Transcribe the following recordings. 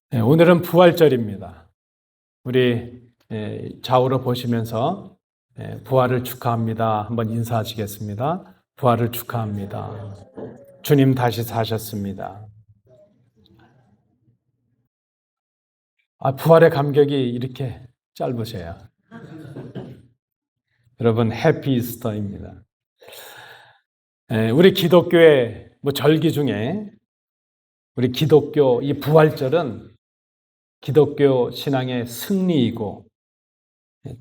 네, 오늘은 부활절입니다. 우리 좌우로 보시면서 부활을 축하합니다. 한번 인사하시겠습니다. 부활을 축하합니다. 주님 다시 사셨습니다. 부활의 감격이 이렇게 짧으세요. 여러분 해피 이스터입니다. 우리 기독교의 절기 중에 우리 기독교 이 부활절은 기독교 신앙의 승리이고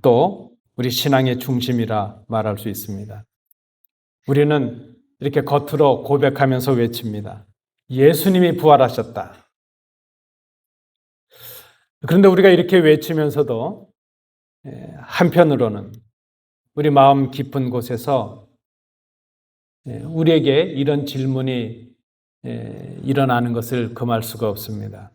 또 우리 신앙의 중심이라 말할 수 있습니다. 우리는 이렇게 겉으로 고백하면서 외칩니다. 예수님이 부활하셨다. 그런데 우리가 이렇게 외치면서도 한편으로는 우리 마음 깊은 곳에서 우리에게 이런 질문이 일어나는 것을 금할 수가 없습니다.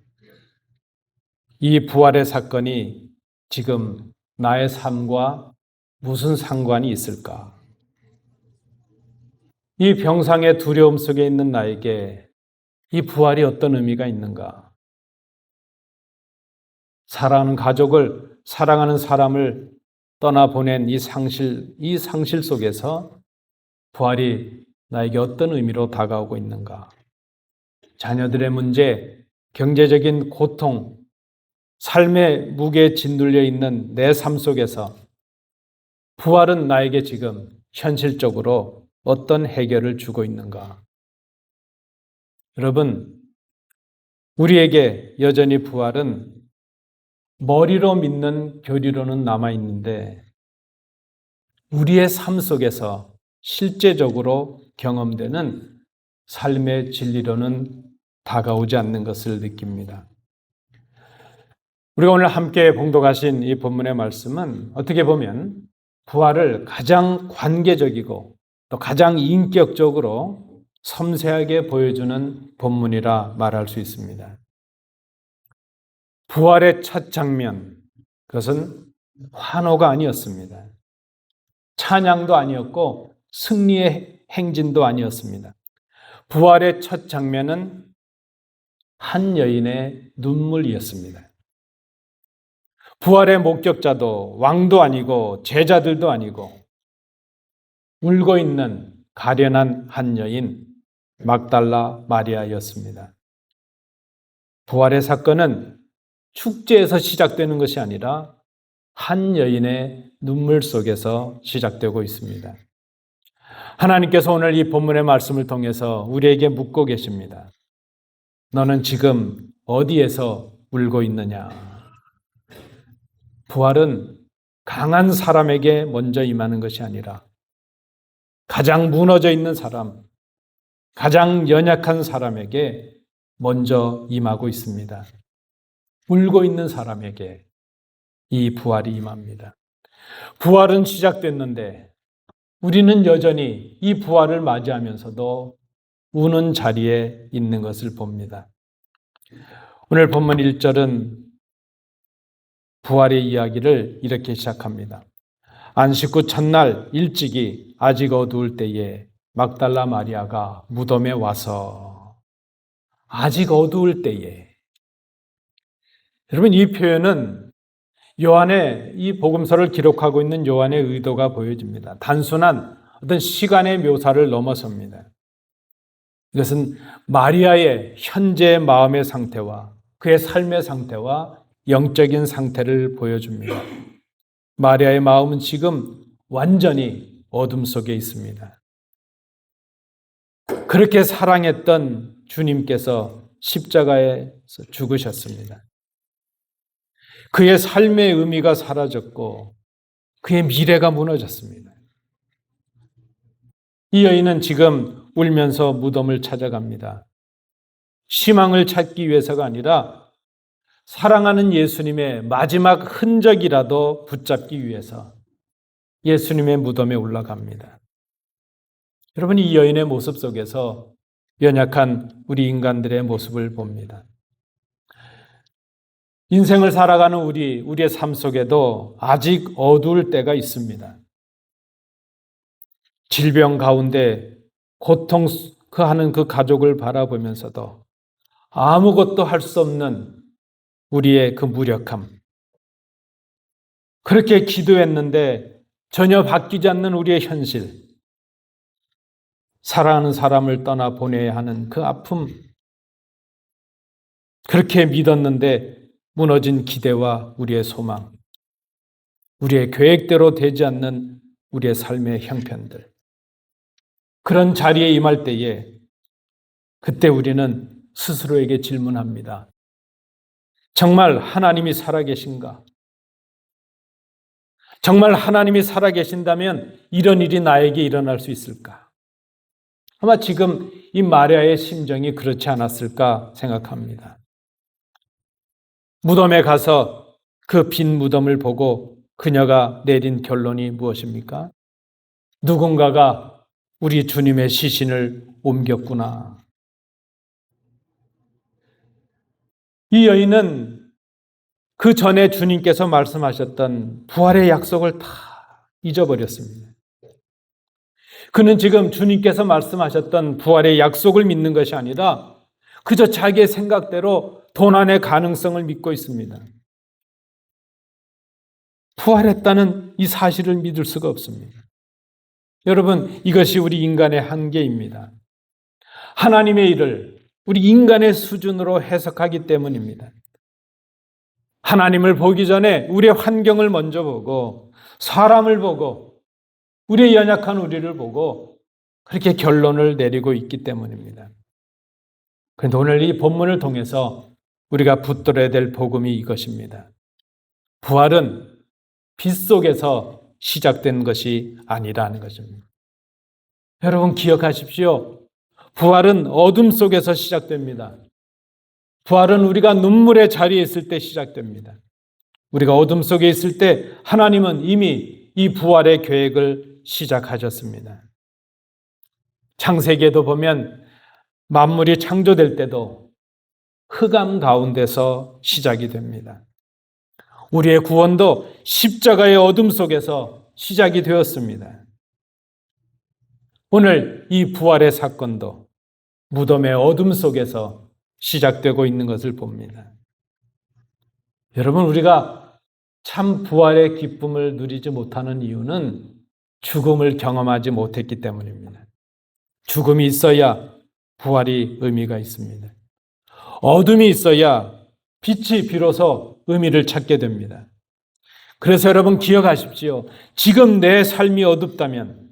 이 부활의 사건이 지금 나의 삶과 무슨 상관이 있을까? 이 병상의 두려움 속에 있는 나에게 이 부활이 어떤 의미가 있는가? 사랑하는 가족을, 사랑하는 사람을 떠나보낸 이 상실 속에서 부활이 나에게 어떤 의미로 다가오고 있는가? 자녀들의 문제, 경제적인 고통, 삶의 무게에 짓눌려 있는 내 삶 속에서 부활은 나에게 지금 현실적으로 어떤 해결을 주고 있는가? 여러분, 우리에게 여전히 부활은 머리로 믿는 교리로는 남아있는데 우리의 삶 속에서 실제적으로 경험되는 삶의 진리로는 다가오지 않는 것을 느낍니다. 우리가 오늘 함께 봉독하신 이 본문의 말씀은 어떻게 보면 부활을 가장 관계적이고 또 가장 인격적으로 섬세하게 보여주는 본문이라 말할 수 있습니다. 부활의 첫 장면, 그것은 환호가 아니었습니다. 찬양도 아니었고 승리의 행진도 아니었습니다. 부활의 첫 장면은 한 여인의 눈물이었습니다. 부활의 목격자도 왕도 아니고 제자들도 아니고 울고 있는 가련한 한 여인 막달라 마리아였습니다. 부활의 사건은 축제에서 시작되는 것이 아니라 한 여인의 눈물 속에서 시작되고 있습니다. 하나님께서 오늘 이 본문의 말씀을 통해서 우리에게 묻고 계십니다. 너는 지금 어디에서 울고 있느냐? 부활은 강한 사람에게 먼저 임하는 것이 아니라 가장 무너져 있는 사람, 가장 연약한 사람에게 먼저 임하고 있습니다. 울고 있는 사람에게 이 부활이 임합니다. 부활은 시작됐는데 우리는 여전히 이 부활을 맞이하면서도 우는 자리에 있는 것을 봅니다. 오늘 본문 1절은 부활의 이야기를 이렇게 시작합니다. 안식 후 첫날 일찍이 아직 어두울 때에 막달라 마리아가 무덤에 와서 아직 어두울 때에 여러분 이 표현은 요한의 이 복음서를 기록하고 있는 요한의 의도가 보여집니다. 단순한 어떤 시간의 묘사를 넘어섭니다. 이것은 마리아의 현재 마음의 상태와 그의 삶의 상태와 영적인 상태를 보여줍니다. 마리아의 마음은 지금 완전히 어둠 속에 있습니다. 그렇게 사랑했던 주님께서 십자가에서 죽으셨습니다. 그의 삶의 의미가 사라졌고 그의 미래가 무너졌습니다. 이 여인은 지금 울면서 무덤을 찾아갑니다. 희망을 찾기 위해서가 아니라 사랑하는 예수님의 마지막 흔적이라도 붙잡기 위해서 예수님의 무덤에 올라갑니다. 여러분, 이 여인의 모습 속에서 연약한 우리 인간들의 모습을 봅니다. 인생을 살아가는 우리의 삶 속에도 아직 어두울 때가 있습니다. 질병 가운데 고통하는 그 가족을 바라보면서도 아무것도 할 수 없는 우리의 그 무력함, 그렇게 기도했는데 전혀 바뀌지 않는 우리의 현실, 사랑하는 사람을 떠나 보내야 하는 그 아픔, 그렇게 믿었는데 무너진 기대와 우리의 소망, 우리의 계획대로 되지 않는 우리의 삶의 형편들, 그런 자리에 임할 때에 그때 우리는 스스로에게 질문합니다. 정말 하나님이 살아계신가? 정말 하나님이 살아계신다면 이런 일이 나에게 일어날 수 있을까? 아마 지금 이 마리아의 심정이 그렇지 않았을까 생각합니다. 무덤에 가서 그 빈 무덤을 보고 그녀가 내린 결론이 무엇입니까? 누군가가 우리 주님의 시신을 옮겼구나. 이 여인은 그 전에 주님께서 말씀하셨던 부활의 약속을 다 잊어버렸습니다. 그는 지금 주님께서 말씀하셨던 부활의 약속을 믿는 것이 아니라 그저 자기의 생각대로 도난의 가능성을 믿고 있습니다. 부활했다는 이 사실을 믿을 수가 없습니다. 여러분, 이것이 우리 인간의 한계입니다. 하나님의 일을 우리 인간의 수준으로 해석하기 때문입니다. 하나님을 보기 전에 우리의 환경을 먼저 보고 사람을 보고 우리의 연약한 우리를 보고 그렇게 결론을 내리고 있기 때문입니다. 그런데 오늘 이 본문을 통해서 우리가 붙들어야 될 복음이 이것입니다. 부활은 빛 속에서 시작된 것이 아니라는 것입니다. 여러분 기억하십시오. 부활은 어둠 속에서 시작됩니다. 부활은 우리가 눈물의 자리에 있을 때 시작됩니다. 우리가 어둠 속에 있을 때 하나님은 이미 이 부활의 계획을 시작하셨습니다. 창세기에도 보면 만물이 창조될 때도 흑암 가운데서 시작이 됩니다. 우리의 구원도 십자가의 어둠 속에서 시작이 되었습니다. 오늘 이 부활의 사건도 무덤의 어둠 속에서 시작되고 있는 것을 봅니다. 여러분, 우리가 참 부활의 기쁨을 누리지 못하는 이유는 죽음을 경험하지 못했기 때문입니다. 죽음이 있어야 부활이 의미가 있습니다. 어둠이 있어야 빛이 비로소 의미를 찾게 됩니다. 그래서 여러분 기억하십시오. 지금 내 삶이 어둡다면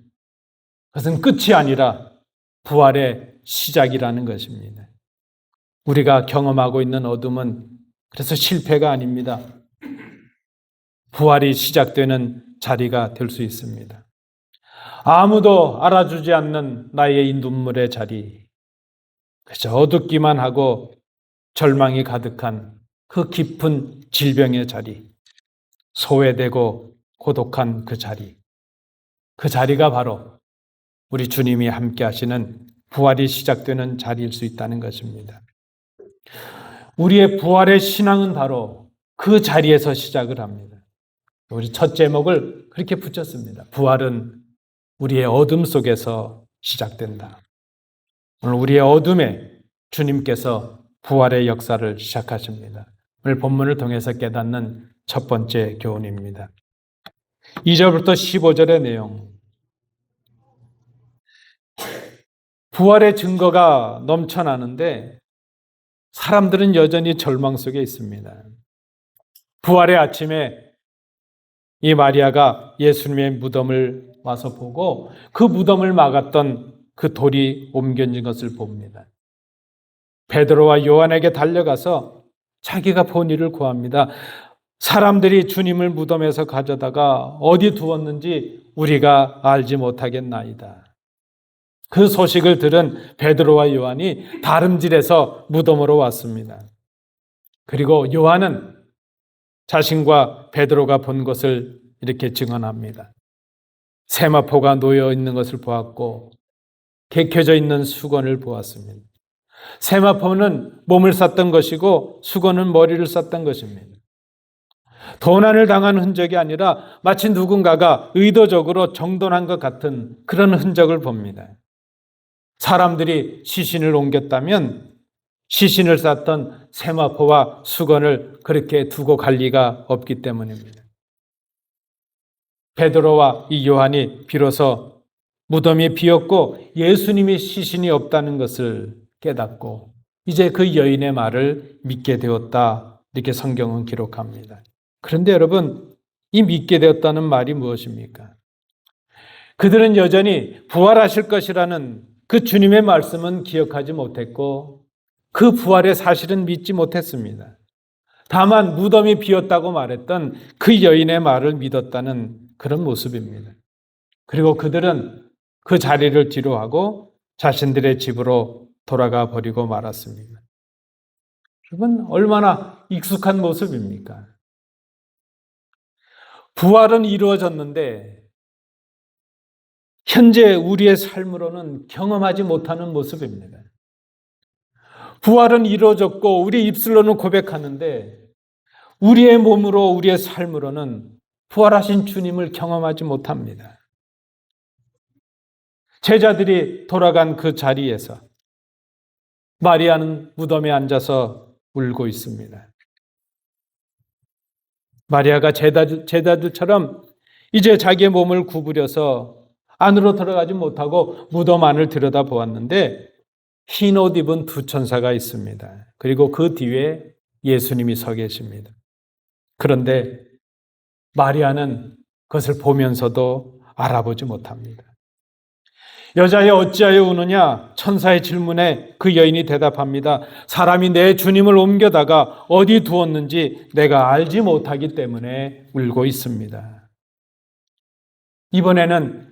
그것은 끝이 아니라 부활의 시작이라는 것입니다. 우리가 경험하고 있는 어둠은 그래서 실패가 아닙니다. 부활이 시작되는 자리가 될 수 있습니다. 아무도 알아주지 않는 나의 이 눈물의 자리, 그저 어둡기만 하고 절망이 가득한 그 깊은 질병의 자리, 소외되고 고독한 그 자리, 그 자리가 바로 우리 주님이 함께 하시는 부활이 시작되는 자리일 수 있다는 것입니다. 우리의 부활의 신앙은 바로 그 자리에서 시작을 합니다. 우리 첫 제목을 그렇게 붙였습니다. 부활은 우리의 어둠 속에서 시작된다. 오늘 우리의 어둠에 주님께서 부활의 역사를 시작하십니다. 오늘 본문을 통해서 깨닫는 첫 번째 교훈입니다. 2절부터 15절의 내용. 부활의 증거가 넘쳐나는데 사람들은 여전히 절망 속에 있습니다. 부활의 아침에 이 마리아가 예수님의 무덤을 와서 보고 그 무덤을 막았던 그 돌이 옮겨진 것을 봅니다. 베드로와 요한에게 달려가서 자기가 본 일을 고합니다. 사람들이 주님을 무덤에서 가져다가 어디 두었는지 우리가 알지 못하겠나이다. 그 소식을 들은 베드로와 요한이 다름질해서 무덤으로 왔습니다. 그리고 요한은 자신과 베드로가 본 것을 이렇게 증언합니다. 세마포가 놓여 있는 것을 보았고 개켜져 있는 수건을 보았습니다. 세마포는 몸을 쌌던 것이고 수건은 머리를 쌌던 것입니다. 도난을 당한 흔적이 아니라 마치 누군가가 의도적으로 정돈한 것 같은 그런 흔적을 봅니다. 사람들이 시신을 옮겼다면 시신을 쌌던 세마포와 수건을 그렇게 두고 갈 리가 없기 때문입니다. 베드로와 이 요한이 비로소 무덤이 비었고 예수님의 시신이 없다는 것을 깨닫고 이제 그 여인의 말을 믿게 되었다. 이렇게 성경은 기록합니다. 그런데 여러분, 이 믿게 되었다는 말이 무엇입니까? 그들은 여전히 부활하실 것이라는 그 주님의 말씀은 기억하지 못했고 그 부활의 사실은 믿지 못했습니다. 다만 무덤이 비었다고 말했던 그 여인의 말을 믿었다는 그런 모습입니다. 그리고 그들은 그 자리를 뒤로하고 자신들의 집으로 돌아가 버리고 말았습니다. 여러분, 얼마나 익숙한 모습입니까? 부활은 이루어졌는데 현재 우리의 삶으로는 경험하지 못하는 모습입니다. 부활은 이루어졌고 우리 입술로는 고백하는데 우리의 몸으로 우리의 삶으로는 부활하신 주님을 경험하지 못합니다. 제자들이 돌아간 그 자리에서 마리아는 무덤에 앉아서 울고 있습니다. 마리아가 제자들처럼 이제 자기의 몸을 구부려서 안으로 들어가지 못하고 무덤 안을 들여다보았는데 흰 옷 입은 두 천사가 있습니다. 그리고 그 뒤에 예수님이 서 계십니다. 그런데 마리아는 그것을 보면서도 알아보지 못합니다. 여자여 어찌하여 우느냐? 천사의 질문에 그 여인이 대답합니다. 사람이 내 주님을 옮겨다가 어디 두었는지 내가 알지 못하기 때문에 울고 있습니다. 이번에는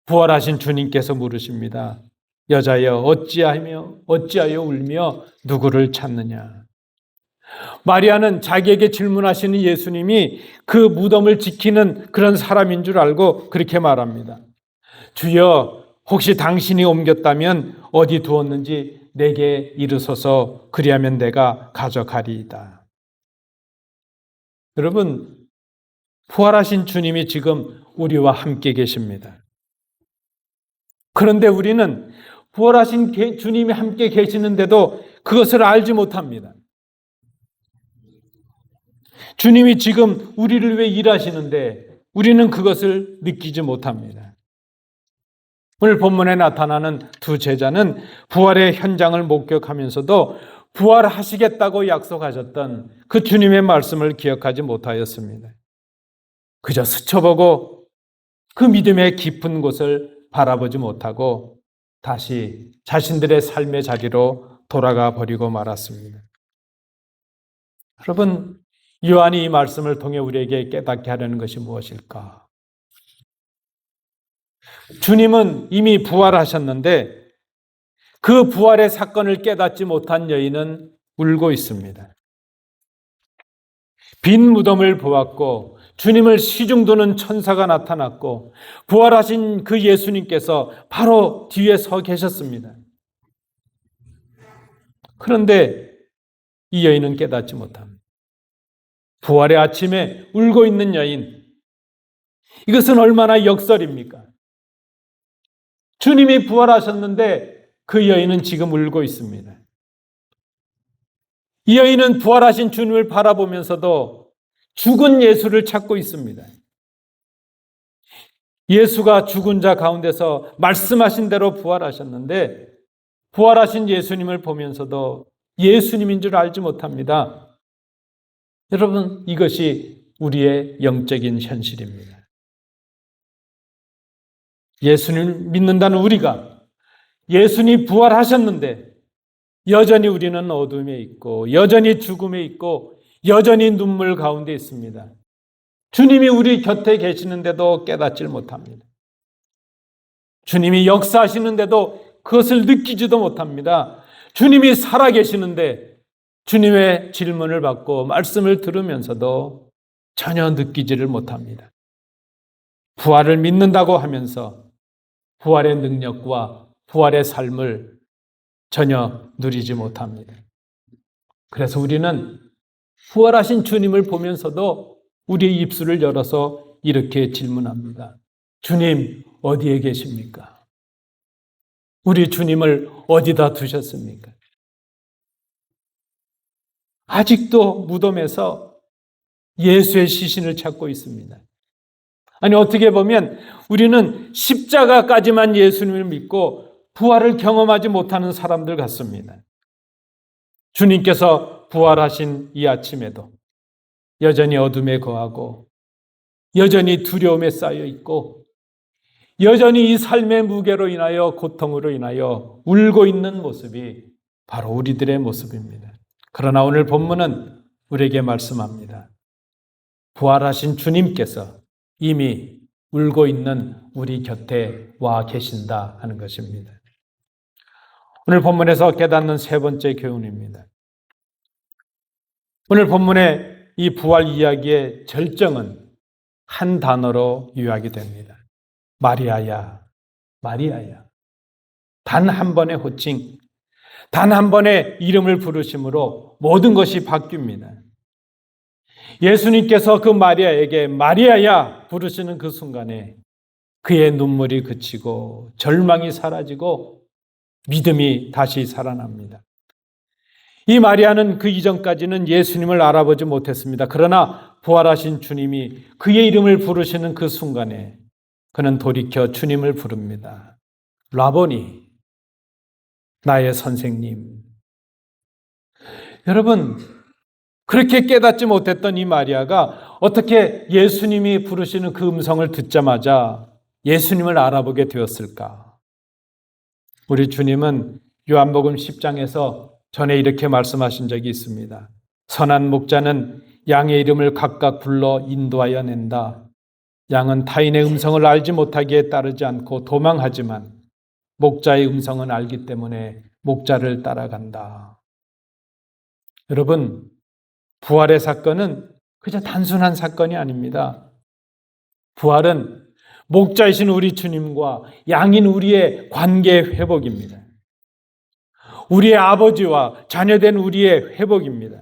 부활하신 주님께서 물으십니다. 여자여 어찌하여 울며 누구를 찾느냐? 마리아는 자기에게 질문하시는 예수님이 그 무덤을 지키는 그런 사람인 줄 알고 그렇게 말합니다. 주여 혹시 당신이 옮겼다면 어디 두었는지 내게 이르소서 그리하면 내가 가져가리이다. 여러분, 부활하신 주님이 지금 우리와 함께 계십니다. 그런데 우리는 부활하신 주님이 함께 계시는데도 그것을 알지 못합니다. 주님이 지금 우리를 위해 일하시는데 우리는 그것을 느끼지 못합니다. 오늘 본문에 나타나는 두 제자는 부활의 현장을 목격하면서도 부활하시겠다고 약속하셨던 그 주님의 말씀을 기억하지 못하였습니다. 그저 스쳐보고 그 믿음의 깊은 곳을 바라보지 못하고 다시 자신들의 삶의 자리로 돌아가 버리고 말았습니다. 여러분, 요한이 이 말씀을 통해 우리에게 깨닫게 하려는 것이 무엇일까? 주님은 이미 부활하셨는데 그 부활의 사건을 깨닫지 못한 여인은 울고 있습니다. 빈 무덤을 보았고 주님을 시중도는 천사가 나타났고 부활하신 그 예수님께서 바로 뒤에 서 계셨습니다. 그런데 이 여인은 깨닫지 못합니다. 부활의 아침에 울고 있는 여인, 이것은 얼마나 역설입니까? 주님이 부활하셨는데 그 여인은 지금 울고 있습니다. 이 여인은 부활하신 주님을 바라보면서도 죽은 예수를 찾고 있습니다. 예수가 죽은 자 가운데서 말씀하신 대로 부활하셨는데 부활하신 예수님을 보면서도 예수님인 줄 알지 못합니다. 여러분, 이것이 우리의 영적인 현실입니다. 예수님을 믿는다는 우리가 예수님이 부활하셨는데 여전히 우리는 어둠에 있고 여전히 죽음에 있고 여전히 눈물 가운데 있습니다. 주님이 우리 곁에 계시는데도 깨닫질 못합니다. 주님이 역사하시는데도 그것을 느끼지도 못합니다. 주님이 살아계시는데 주님의 질문을 받고 말씀을 들으면서도 전혀 느끼지를 못합니다. 부활을 믿는다고 하면서 부활의 능력과 부활의 삶을 전혀 누리지 못합니다. 그래서 우리는 부활하신 주님을 보면서도 우리의 입술을 열어서 이렇게 질문합니다. 주님, 어디에 계십니까? 우리 주님을 어디다 두셨습니까? 아직도 무덤에서 예수의 시신을 찾고 있습니다. 아니, 어떻게 보면 우리는 십자가까지만 예수님을 믿고 부활을 경험하지 못하는 사람들 같습니다. 주님께서 부활하신 이 아침에도 여전히 어둠에 거하고 여전히 두려움에 쌓여 있고 여전히 이 삶의 무게로 인하여 고통으로 인하여 울고 있는 모습이 바로 우리들의 모습입니다. 그러나 오늘 본문은 우리에게 말씀합니다. 부활하신 주님께서 이미 울고 있는 우리 곁에 와 계신다 하는 것입니다. 오늘 본문에서 깨닫는 세 번째 교훈입니다. 오늘 본문의 이 부활 이야기의 절정은 한 단어로 요약이 됩니다. 마리아야, 마리아야. 단 한 번의 호칭, 단 한 번의 이름을 부르심으로 모든 것이 바뀝니다. 예수님께서 그 마리아에게 마리아야 부르시는 그 순간에 그의 눈물이 그치고 절망이 사라지고 믿음이 다시 살아납니다. 이 마리아는 그 이전까지는 예수님을 알아보지 못했습니다. 그러나 부활하신 주님이 그의 이름을 부르시는 그 순간에 그는 돌이켜 주님을 부릅니다. 라보니, 나의 선생님. 여러분, 그렇게 깨닫지 못했던 이 마리아가 어떻게 예수님이 부르시는 그 음성을 듣자마자 예수님을 알아보게 되었을까? 우리 주님은 요한복음 10장에서 전에 이렇게 말씀하신 적이 있습니다. 선한 목자는 양의 이름을 각각 불러 인도하여 낸다. 양은 타인의 음성을 알지 못하기에 따르지 않고 도망하지만 목자의 음성은 알기 때문에 목자를 따라간다. 여러분, 부활의 사건은 그저 단순한 사건이 아닙니다. 부활은 목자이신 우리 주님과 양인 우리의 관계의 회복입니다. 우리의 아버지와 자녀된 우리의 회복입니다.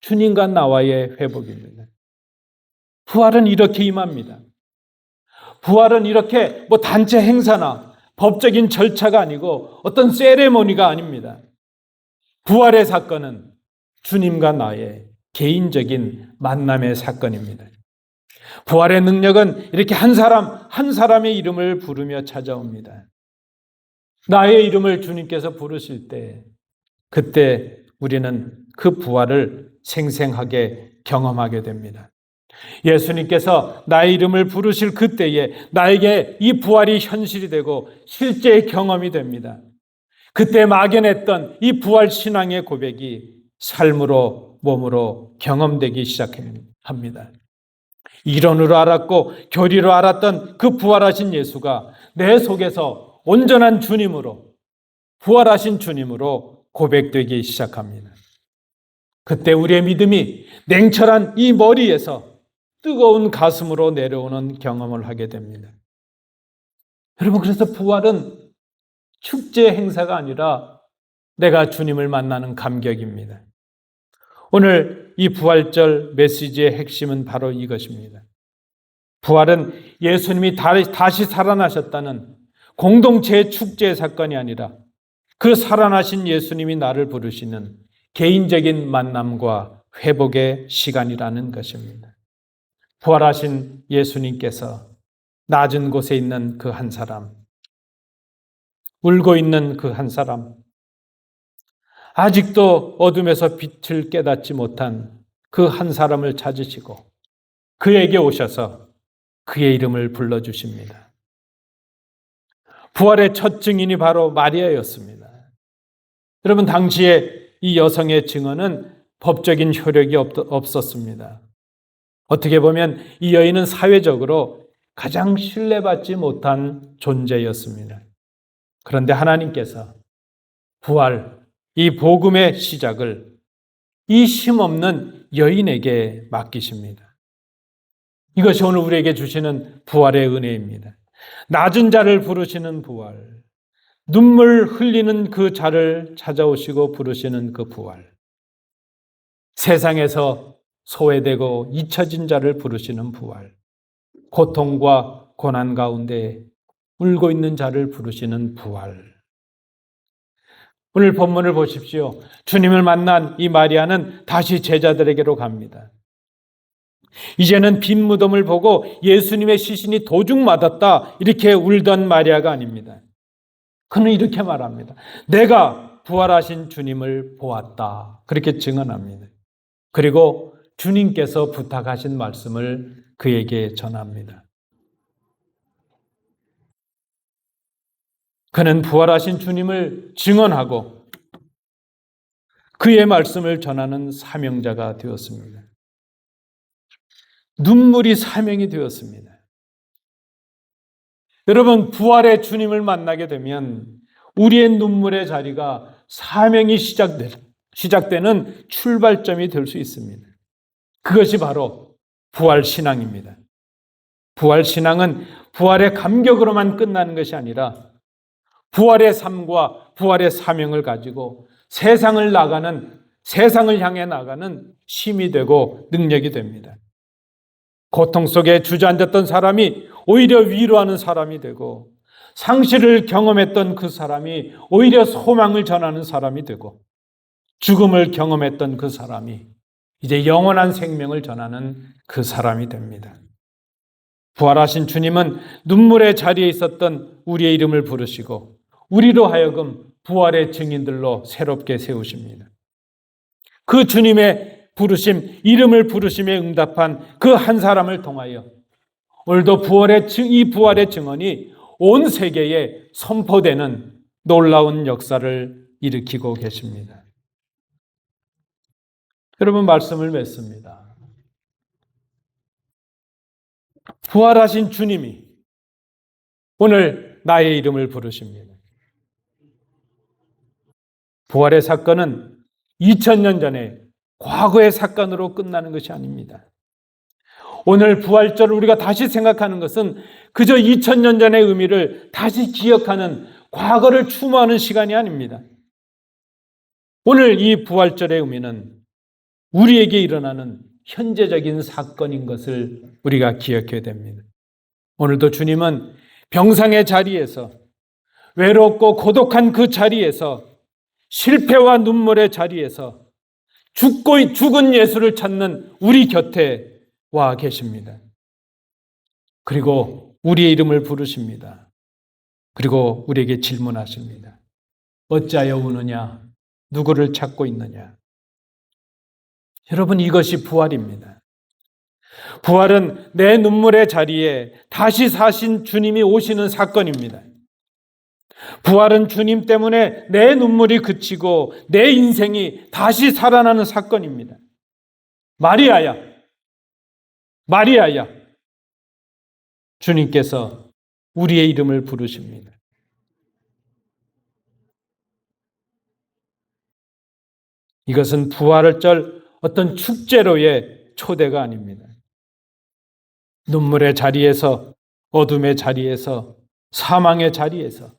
주님과 나와의 회복입니다. 부활은 이렇게 임합니다. 부활은 이렇게 단체 행사나 법적인 절차가 아니고 어떤 세레모니가 아닙니다. 부활의 사건은 주님과 나의 개인적인 만남의 사건입니다. 부활의 능력은 이렇게 한 사람 한 사람의 이름을 부르며 찾아옵니다. 나의 이름을 주님께서 부르실 때 그때 우리는 그 부활을 생생하게 경험하게 됩니다. 예수님께서 나의 이름을 부르실 그때에 나에게 이 부활이 현실이 되고 실제의 경험이 됩니다. 그때 막연했던 이 부활 신앙의 고백이 삶으로 몸으로 경험되기 시작합니다. 이론으로 알았고 교리로 알았던 그 부활하신 예수가 내 속에서 온전한 주님으로, 부활하신 주님으로 고백되기 시작합니다. 그때 우리의 믿음이 냉철한 이 머리에서 뜨거운 가슴으로 내려오는 경험을 하게 됩니다. 여러분, 그래서 부활은 축제 행사가 아니라 내가 주님을 만나는 감격입니다. 오늘 이 부활절 메시지의 핵심은 바로 이것입니다. 부활은 예수님이 다시 살아나셨다는 공동체의 축제의 사건이 아니라 그 살아나신 예수님이 나를 부르시는 개인적인 만남과 회복의 시간이라는 것입니다. 부활하신 예수님께서 낮은 곳에 있는 그 한 사람, 울고 있는 그 한 사람, 아직도 어둠에서 빛을 깨닫지 못한 그 한 사람을 찾으시고 그에게 오셔서 그의 이름을 불러주십니다. 부활의 첫 증인이 바로 마리아였습니다. 여러분, 당시에 이 여성의 증언은 법적인 효력이 없었습니다. 어떻게 보면 이 여인은 사회적으로 가장 신뢰받지 못한 존재였습니다. 그런데 하나님께서 부활, 이 복음의 시작을 이 힘없는 여인에게 맡기십니다. 이것이 오늘 우리에게 주시는 부활의 은혜입니다. 낮은 자를 부르시는 부활, 눈물 흘리는 그 자를 찾아오시고 부르시는 그 부활, 세상에서 소외되고 잊혀진 자를 부르시는 부활, 고통과 고난 가운데 울고 있는 자를 부르시는 부활. 오늘 본문을 보십시오. 주님을 만난 이 마리아는 다시 제자들에게로 갑니다. 이제는 빈 무덤을 보고 예수님의 시신이 도중 맞았다 이렇게 울던 마리아가 아닙니다. 그는 이렇게 말합니다. 내가 부활하신 주님을 보았다. 그렇게 증언합니다. 그리고 주님께서 부탁하신 말씀을 그에게 전합니다. 그는 부활하신 주님을 증언하고 그의 말씀을 전하는 사명자가 되었습니다. 눈물이 사명이 되었습니다. 여러분, 부활의 주님을 만나게 되면 우리의 눈물의 자리가 사명이 시작되는 출발점이 될 수 있습니다. 그것이 바로 부활신앙입니다. 부활신앙은 부활의 감격으로만 끝나는 것이 아니라 부활의 삶과 부활의 사명을 가지고 세상을 향해 나가는 힘이 되고 능력이 됩니다. 고통 속에 주저앉았던 사람이 오히려 위로하는 사람이 되고, 상실을 경험했던 그 사람이 오히려 소망을 전하는 사람이 되고, 죽음을 경험했던 그 사람이 이제 영원한 생명을 전하는 그 사람이 됩니다. 부활하신 주님은 눈물의 자리에 있었던 우리의 이름을 부르시고 우리로 하여금 부활의 증인들로 새롭게 세우십니다. 그 주님의 부르심, 이름을 부르심에 응답한 그 한 사람을 통하여 오늘도 이 부활의 증언이 온 세계에 선포되는 놀라운 역사를 일으키고 계십니다. 여러분, 말씀을 맺습니다. 부활하신 주님이 오늘 나의 이름을 부르십니다. 부활의 사건은 2000년 전에 과거의 사건으로 끝나는 것이 아닙니다. 오늘 부활절을 우리가 다시 생각하는 것은 그저 2000년 전의 의미를 다시 기억하는, 과거를 추모하는 시간이 아닙니다. 오늘 이 부활절의 의미는 우리에게 일어나는 현재적인 사건인 것을 우리가 기억해야 됩니다. 오늘도 주님은 병상의 자리에서, 외롭고 고독한 그 자리에서, 실패와 눈물의 자리에서 죽은 예수를 찾는 우리 곁에 와 계십니다. 그리고 우리의 이름을 부르십니다. 그리고 우리에게 질문하십니다. 어찌하여 우느냐? 누구를 찾고 있느냐? 여러분, 이것이 부활입니다. 부활은 내 눈물의 자리에 다시 사신 주님이 오시는 사건입니다. 부활은 주님 때문에 내 눈물이 그치고 내 인생이 다시 살아나는 사건입니다. 마리아야, 마리아야, 주님께서 우리의 이름을 부르십니다. 이것은 부활절 어떤 축제로의 초대가 아닙니다. 눈물의 자리에서, 어둠의 자리에서, 사망의 자리에서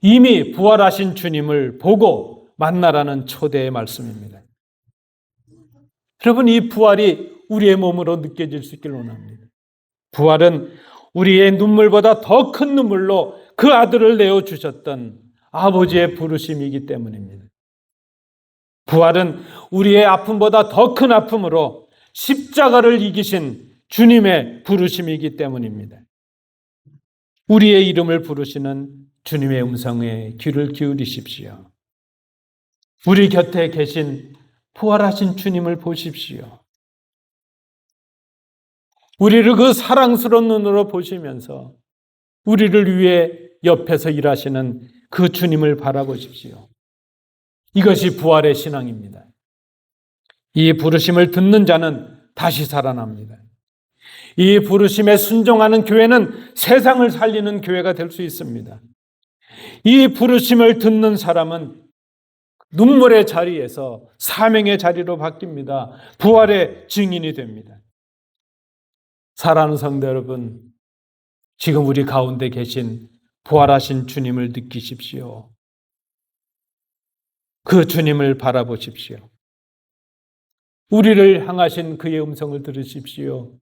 이미 부활하신 주님을 보고 만나라는 초대의 말씀입니다. 여러분, 이 부활이 우리의 몸으로 느껴질 수 있기를 원합니다. 부활은 우리의 눈물보다 더 큰 눈물로 그 아들을 내어주셨던 아버지의 부르심이기 때문입니다. 부활은 우리의 아픔보다 더 큰 아픔으로 십자가를 이기신 주님의 부르심이기 때문입니다. 우리의 이름을 부르시는 주님의 음성에 귀를 기울이십시오. 우리 곁에 계신 부활하신 주님을 보십시오. 우리를 그 사랑스러운 눈으로 보시면서 우리를 위해 옆에서 일하시는 그 주님을 바라보십시오. 이것이 부활의 신앙입니다. 이 부르심을 듣는 자는 다시 살아납니다. 이 부르심에 순종하는 교회는 세상을 살리는 교회가 될 수 있습니다. 이 부르심을 듣는 사람은 눈물의 자리에서 사명의 자리로 바뀝니다. 부활의 증인이 됩니다. 사랑하는 성도 여러분, 지금 우리 가운데 계신 부활하신 주님을 느끼십시오. 그 주님을 바라보십시오. 우리를 향하신 그의 음성을 들으십시오.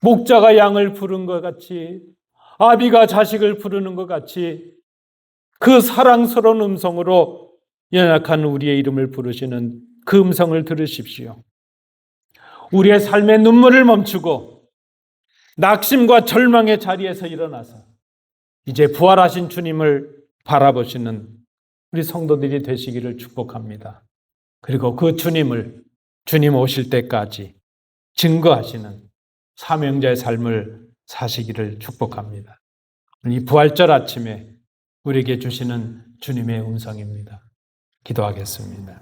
목자가 양을 부른 것 같이, 아비가 자식을 부르는 것 같이 그 사랑스러운 음성으로 연약한 우리의 이름을 부르시는 그 음성을 들으십시오. 우리의 삶의 눈물을 멈추고 낙심과 절망의 자리에서 일어나서 이제 부활하신 주님을 바라보시는 우리 성도들이 되시기를 축복합니다. 그리고 그 주님을 주님 오실 때까지 증거하시는 사명자의 삶을 사시기를 축복합니다. 이 부활절 아침에 우리에게 주시는 주님의 음성입니다. 기도하겠습니다.